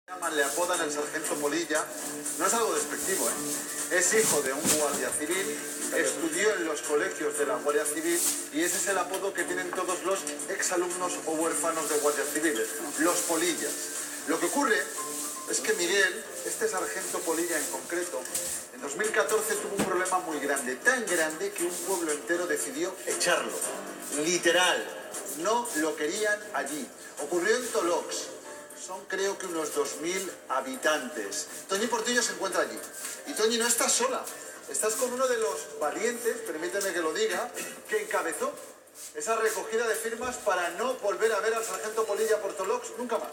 Le apodan el sargento Polilla, no es algo despectivo, es hijo de un guardia civil, estudió en los colegios de la Guardia Civil y ese es el apodo que tienen todos los exalumnos o huérfanos de guardias civiles, los Polillas. Lo que ocurre es que Miguel, este sargento Polilla en concreto, en 2014 tuvo un problema muy grande, tan grande que un pueblo entero decidió echarlo, literal, no lo querían allí. Ocurrió en Tolox. Son creo que unos 2000 habitantes. Toñi Portillo se encuentra allí. Y Toñi, no estás sola. Estás con uno de los valientes, permíteme que lo diga, que encabezó esa recogida de firmas para no volver a ver al sargento Polilla por Tolox nunca más.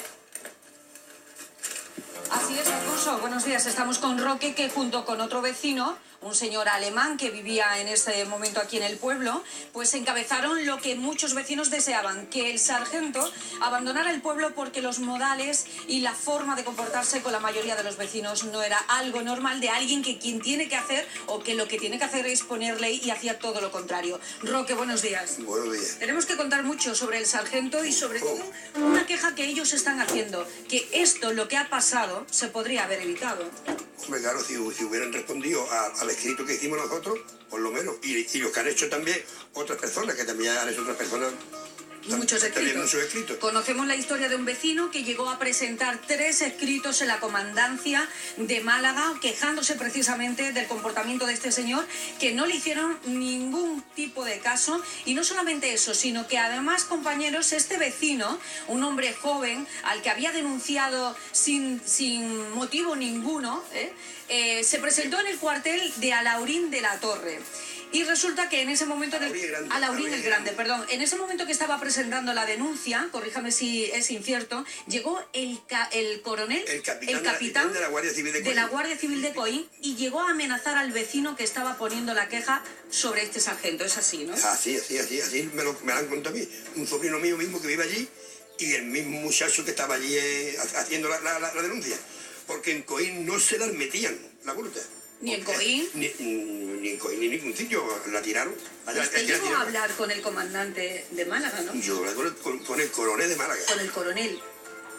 Así es, Alfonso. Buenos días. Estamos con Roque, que junto con otro vecino, un señor alemán que vivía en ese momento aquí en el pueblo, pues encabezaron lo que muchos vecinos deseaban, que el sargento abandonara el pueblo porque los modales y la forma de comportarse con la mayoría de los vecinos no era algo normal de alguien que quien tiene que hacer o que lo que tiene que hacer es poner ley y hacía todo lo contrario. Roque, buenos días. Buenos días. Tenemos que contar mucho sobre el sargento y sobre todo una queja que ellos están haciendo, que esto, lo que ha pasado, se podría haber evitado. Hombre, claro, si hubieran respondido al escrito que hicimos nosotros, por lo menos, y lo que han hecho también otras personas, que también han hecho otras personas. Muchos escritos. Conocemos la historia de un vecino que llegó a presentar 3 escritos en la comandancia de Málaga, quejándose precisamente del comportamiento de este señor, que no le hicieron ningún tipo de caso. Y no solamente eso, sino que además, compañeros, este vecino, un hombre joven, al que había denunciado sin motivo ninguno, se presentó en el cuartel de Alaurín de la Torre. Y resulta que en ese momento, Alaurín el Grande, perdón, en ese momento que estaba presentando la denuncia, corríjame si es incierto, llegó el coronel, el capitán de la Guardia Civil de Coín, y llegó a amenazar al vecino que estaba poniendo la queja sobre este sargento. Es así, ¿no? Así me lo han contado a mí. Un sobrino mío mismo que vive allí y el mismo muchacho que estaba allí haciendo la denuncia. Porque en Coín no se las metían, la multa. ¿Ni en Coín? Ni en Coín ni en ningún sitio, la tiraron. Usted llegó a hablar con el comandante de Málaga, ¿no? Yo hablé con el coronel de Málaga. Con el coronel,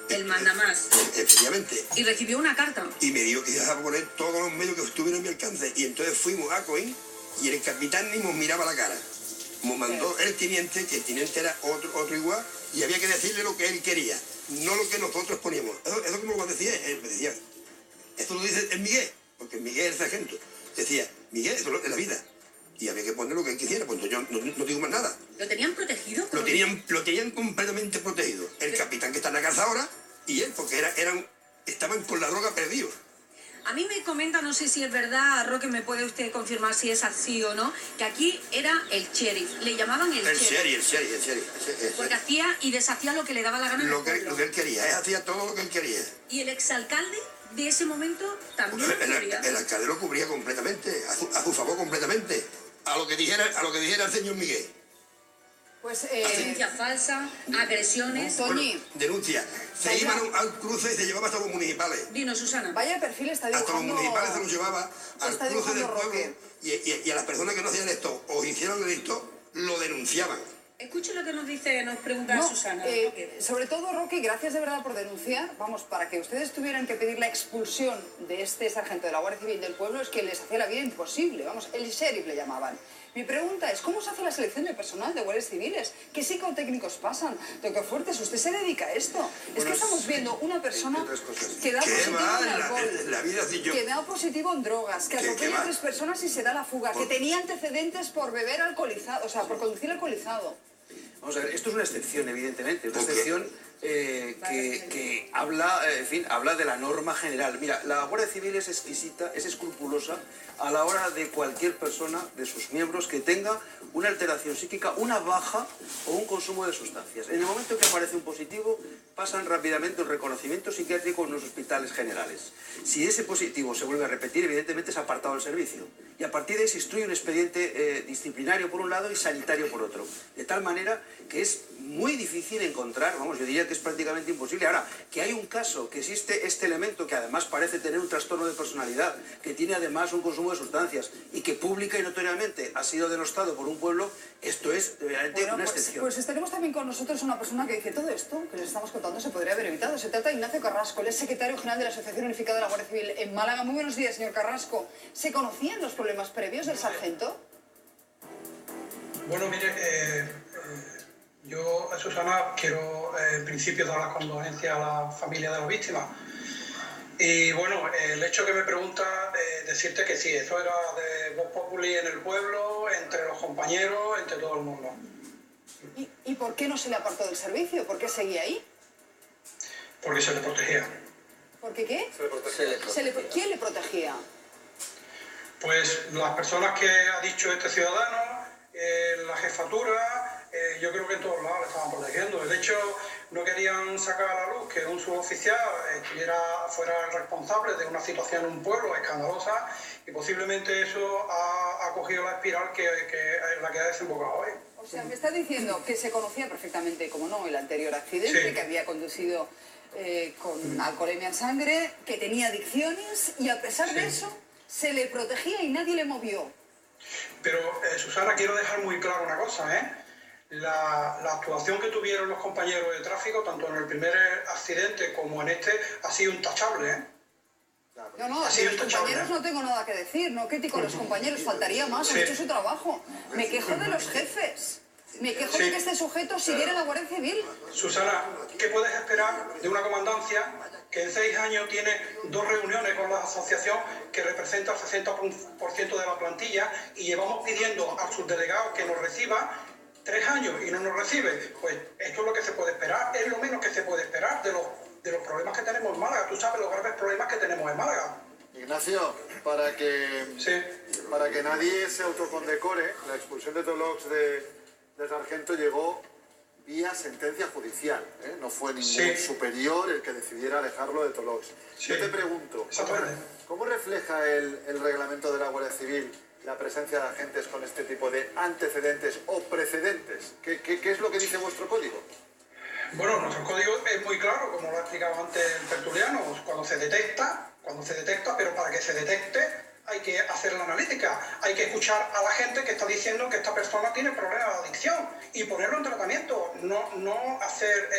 el mandamás. Efectivamente. Y recibió una carta. Y me dijo que iba a poner todos los medios que estuvieran a mi alcance. Y entonces fuimos a Coín y el capitán ni nos miraba la cara. Nos mandó el teniente, que el teniente era otro igual, y había que decirle lo que él quería, no lo que nosotros poníamos. Eso como lo decía él, me decía, esto lo dice el Miguel. Porque Miguel, el sargento, decía, Miguel, eso es la vida. Y había que poner lo que él quisiera, pues yo no digo más nada. ¿Lo tenían protegido? Lo tenían completamente protegido. El capitán que está en la casa ahora y él, porque estaban con la droga perdidos. A mí me comenta, no sé si es verdad, Roque, me puede usted confirmar si es así o no, que aquí era el sheriff, le llamaban el sheriff. El sheriff. Porque hacía y deshacía lo que le daba la gana. Lo que él quería, él hacía todo lo que él quería. ¿Y el exalcalde de ese momento también lo cubría? El alcalde lo cubría completamente, a su favor completamente, a lo que dijera el señor Miguel. Pues, denuncia falsa, agresiones. Toñi. Denuncia. Se iban al cruce y se llevaba hasta los municipales. Dinos, Susana. Vaya perfil está dibujando. Hasta los municipales se los llevaba al cruce del pueblo. Y a las personas que no hacían esto o hicieron esto, lo denunciaban. Escuche lo que nos pregunta Susana. Sobre todo, Roque, gracias de verdad por denunciar. Vamos, para que ustedes tuvieran que pedir la expulsión de este sargento de la Guardia Civil del pueblo, es que les hacía la vida imposible. Vamos, el sheriff le llamaban. Mi pregunta es, ¿cómo se hace la selección de personal de guardias civiles? ¿Qué psicotécnicos pasan? Qué fuertes, usted se dedica a esto. Bueno, es que estamos viendo una persona que da positivo en alcohol, que da positivo en drogas, que atropella a 3 personas y se da la fuga, que tenía antecedentes por beber alcoholizado, o sea, por conducir alcoholizado. Vamos a ver, esto es una excepción, evidentemente, una excepción que habla, habla de la norma general. Mira, la Guardia Civil es exquisita, es escrupulosa a la hora de cualquier persona, de sus miembros, que tenga una alteración psíquica, una baja o un consumo de sustancias. En el momento en que aparece un positivo, pasan rápidamente un reconocimiento psiquiátrico en los hospitales generales. Si ese positivo se vuelve a repetir, evidentemente es apartado del servicio. Y a partir de ahí se instruye un expediente disciplinario por un lado y sanitario por otro. De tal manera que es muy difícil encontrar, vamos, yo diría que es prácticamente imposible. Ahora, que hay un caso, que existe este elemento que además parece tener un trastorno de personalidad, que tiene además un consumo de sustancias y que pública y notoriamente ha sido denostado por un pueblo, esto es realmente una excepción. Pues tenemos también con nosotros una persona que dice todo esto que les estamos contando se podría haber evitado. Se trata de Ignacio Carrasco, él es secretario general de la Asociación Unificada de la Guardia Civil en Málaga. Muy buenos días, señor Carrasco. ¿Se conocían los problemas previos del sargento? Bueno, mire, yo, Susana, quiero en principio dar las condolencias a la familia de la víctima. Y bueno, el hecho que me pregunta, decirte que sí, eso era de vox populi en el pueblo, entre los compañeros, entre todo el mundo. ¿Y por qué no se le apartó del servicio? ¿Por qué seguía ahí? Porque se le protegía. ¿Por qué qué? ¿Quién le protegía? Pues las personas que ha dicho este ciudadano, la jefatura, yo creo que en todos lados le estaban protegiendo. De hecho, no querían sacar a la luz que un suboficial fuera el responsable de una situación en un pueblo escandalosa y posiblemente eso ha cogido la espiral en la que ha desembocado hoy. O sea, me está diciendo que se conocía perfectamente, como no, el anterior accidente, sí, que había conducido con alcoholemia en sangre, que tenía adicciones y a pesar de eso se le protegía y nadie le movió. Pero, Susana, quiero dejar muy claro una cosa, ¿eh? La actuación que tuvieron los compañeros de tráfico, tanto en el primer accidente como en este, ha sido intachable, ¿eh? No, de los compañeros no tengo nada que decir, no critico a los compañeros, faltaría más, han hecho su trabajo. Me quejo de los jefes, me quejo de que este sujeto siguiera en la Guardia Civil. Susana, ¿qué puedes esperar de una comandancia que en 6 años tiene 2 reuniones con la asociación que representa el 60% de la plantilla y llevamos pidiendo al subdelegado que nos reciba 3 años y no nos recibe? Pues esto es lo que se puede esperar, es lo menos que se puede esperar de los problemas que tenemos en Málaga. Tú sabes los graves problemas que tenemos en Málaga. Ignacio, para que nadie se autocondecore, la expulsión de Tolox de sargento llegó vía sentencia judicial, ¿eh? No fue ningún superior el que decidiera alejarlo de Tolox. Yo te pregunto, ¿cómo refleja el reglamento de la Guardia Civil la presencia de agentes con este tipo de antecedentes o precedentes? ¿Qué es lo que dice vuestro código? Bueno, nuestro código es muy claro, como lo ha explicado antes el tertuliano, cuando se detecta, pero para que se detecte hay que hacer la analítica, hay que escuchar a la gente que está diciendo que esta persona tiene problemas de adicción y ponerlo en tratamiento, no hacer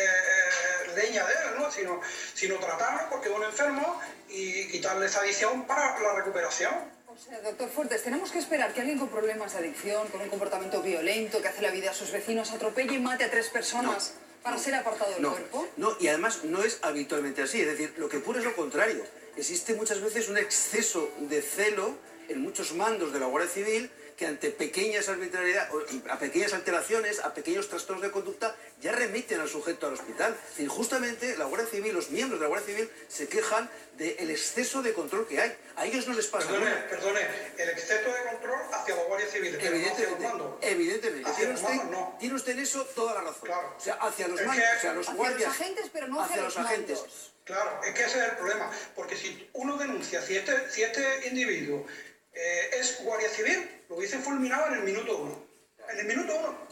leña de él, ¿no? sino tratarlo porque es un enfermo y quitarle esa adicción para la recuperación. O sea, doctor Fuertes, tenemos que esperar que alguien con problemas de adicción, con un comportamiento violento, que hace la vida a sus vecinos, atropelle y mate a 3 personas para ser apartado del cuerpo. No, y además no es habitualmente así, es decir, lo que ocurre es lo contrario. Existe muchas veces un exceso de celo en muchos mandos de la Guardia Civil que ante pequeñas arbitrariedades, a pequeñas alteraciones, a pequeños trastornos de conducta, ya remiten al sujeto al hospital. Es decir, justamente la Guardia Civil, los miembros de la Guardia Civil se quejan del exceso de control que hay. A ellos no les pasa nada. Perdone, el exceso de control hacia la Guardia Civil, pero no hacia los mandos. Evidentemente. Tiene usted en eso toda la razón. Claro. O sea, hacia los mandos, hacia los guardias, hacia los agentes, pero no hacia los agentes. Claro, es que ese es el problema, porque si uno denuncia, si este individuo es Guardia Civil, lo hubiesen fulminado en el minuto 1. En el minuto 1.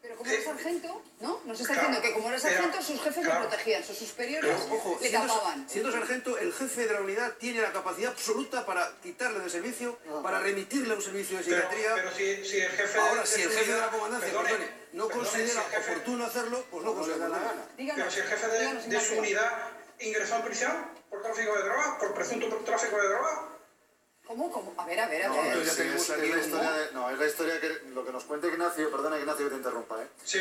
Pero como era sargento, ¿no? Nos está diciendo que como era sargento, sus jefes le protegían, sus superiores le tapaban. Siendo sargento, el jefe de la unidad tiene la capacidad absoluta para quitarle del servicio, para remitirle a un servicio de psiquiatría. Pero si el jefe ahora, si el jefe de la comandancia no considera oportuno hacerlo, pues no considera la gana. Pero si el jefe de su unidad ingresó en prisión por tráfico de drogas, por presunto tráfico de drogas. ¿Cómo? A ver. Es la historia que lo que nos cuenta Ignacio, perdona Ignacio que te interrumpa, Sí.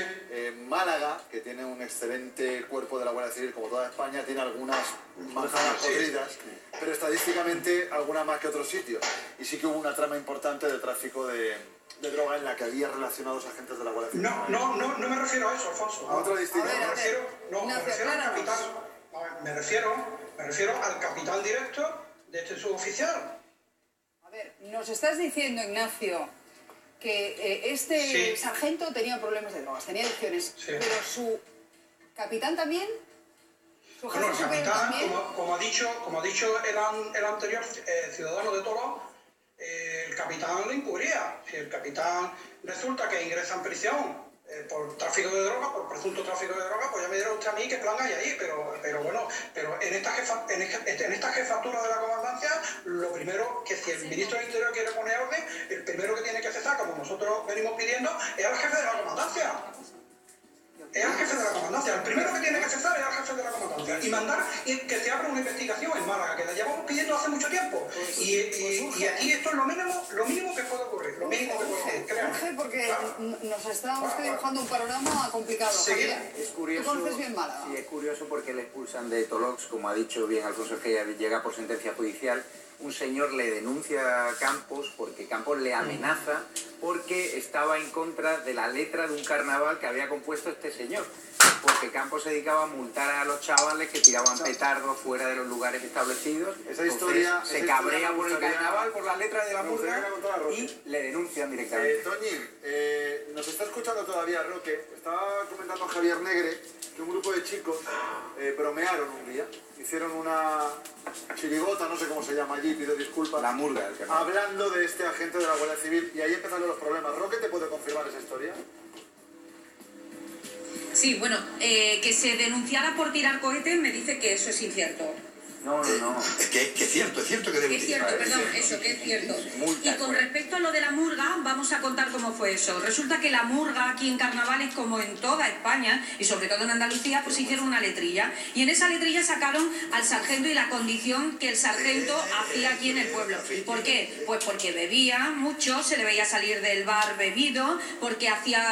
Málaga, que tiene un excelente cuerpo de la Guardia Civil, como toda España, tiene algunas manzanas podridas, pero estadísticamente algunas más que otros sitios. Y sí que hubo una trama importante de tráfico de droga en la que había relacionados agentes de la Guardia Civil. No me refiero a eso, Alfonso. A otro distinto. Me refiero al capitán. Me refiero al capitán directo de este suboficial. A ver, nos estás diciendo, Ignacio, que este sargento tenía problemas de drogas, tenía adicciones, pero su capitán también, su jefe el superior capitán, también. como ha dicho el anterior ciudadano de Toro, el capitán lo encubría. Si el capitán resulta que ingresa en prisión por tráfico de droga, por presunto tráfico de droga, pues ya me dirá usted a mí qué plan hay ahí, pero bueno, pero en esta jefatura de la comandancia, lo primero que si el ministro del Interior quiere poner orden, el primero que tiene que cesar, como nosotros venimos pidiendo, es al jefe de la comandancia. Es al jefe de la comandancia. El primero que tiene que cesar es al jefe de la comandancia. Y mandar que se abra una investigación en Málaga, que la llevamos pidiendo hace mucho tiempo. Y aquí esto es lo mínimo que puede ocurrir. Lo mínimo que puede ocurrir. Jorge, porque nos está usted dibujando un panorama complicado. Sí, es curioso. ¿Tú conoces bien Málaga? Sí, es curioso porque le expulsan de Tolox, como ha dicho bien Alfonso, que llega por sentencia judicial. Un señor le denuncia a Campos porque Campos le amenaza porque estaba en contra de la letra de un carnaval que había compuesto este señor. Porque Campos se dedicaba a multar a los chavales que tiraban petardos fuera de los lugares establecidos. Esa historia se cabrea por el carnaval, por la letra de la murga y le denuncian directamente. Toñi, nos está escuchando todavía Roque. Estaba comentando Javier Negre que un grupo de chicos bromearon un día. Hicieron una chirigota, no sé cómo se llama allí, pido disculpas. La murga. Hablando de este agente de la Guardia Civil y ahí empezaron los problemas. ¿Roque te puede confirmar esa historia? Sí, bueno, que se denunciara por tirar cohetes me dice que eso es incierto. No. Es que es cierto que debe Es cierto, perdón, eso, que es cierto. Y con respecto a lo de la murga, vamos a contar cómo fue eso. Resulta que la murga aquí en carnavales, como en toda España, y sobre todo en Andalucía, pues hicieron una letrilla. Y en esa letrilla sacaron al sargento y la condición que el sargento hacía aquí en el pueblo. ¿Por qué? Pues porque bebía mucho, se le veía salir del bar bebido, porque hacía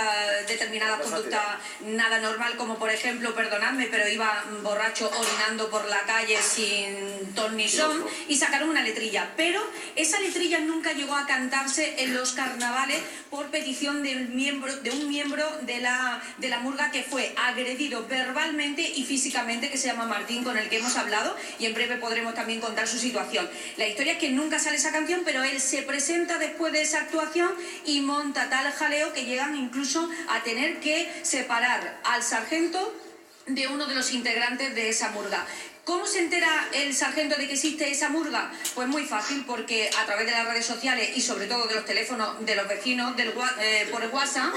determinada conducta nada normal, como por ejemplo, perdonadme, pero iba borracho orinando por la calle sin ton ni son, y sacaron una letrilla, pero esa letrilla nunca llegó a cantarse en los carnavales por petición de un miembro de la murga que fue agredido verbalmente y físicamente, que se llama Martín, con el que hemos hablado, y en breve podremos también contar su situación. La historia es que nunca sale esa canción, pero él se presenta después de esa actuación y monta tal jaleo que llegan incluso a tener que separar al sargento de uno de los integrantes de esa murga. ¿Cómo se entera el sargento de que existe esa murga? Pues muy fácil, porque a través de las redes sociales y sobre todo de los teléfonos de los vecinos por el WhatsApp,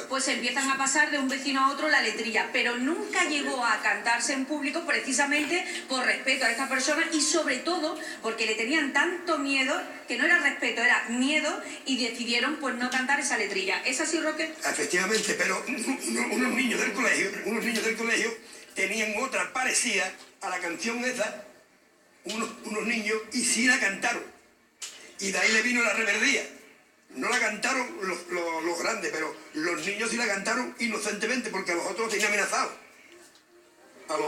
pues empiezan a pasar de un vecino a otro la letrilla, pero nunca llegó a cantarse en público precisamente por respeto a esta persona y sobre todo porque le tenían tanto miedo, que no era respeto, era miedo, y decidieron pues no cantar esa letrilla. ¿Es así, Roque? Efectivamente, pero unos niños del colegio tenían otra parecida a la canción esa, unos niños, y sí la cantaron. Y de ahí le vino la reverdía. No la cantaron los grandes, pero los niños sí la cantaron inocentemente, porque a los otros los tenían amenazados. A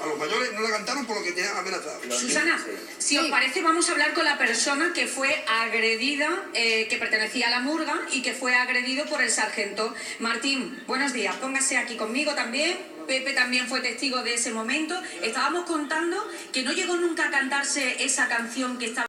los mayores no la cantaron por lo que tenían amenazados. Susana, si os parece, vamos a hablar con la persona que fue agredida, que pertenecía a la murga y que fue agredido por el sargento. Martín, buenos días, póngase aquí conmigo también. Pepe también fue testigo de ese momento. Estábamos contando que no llegó nunca a cantarse esa canción que estaba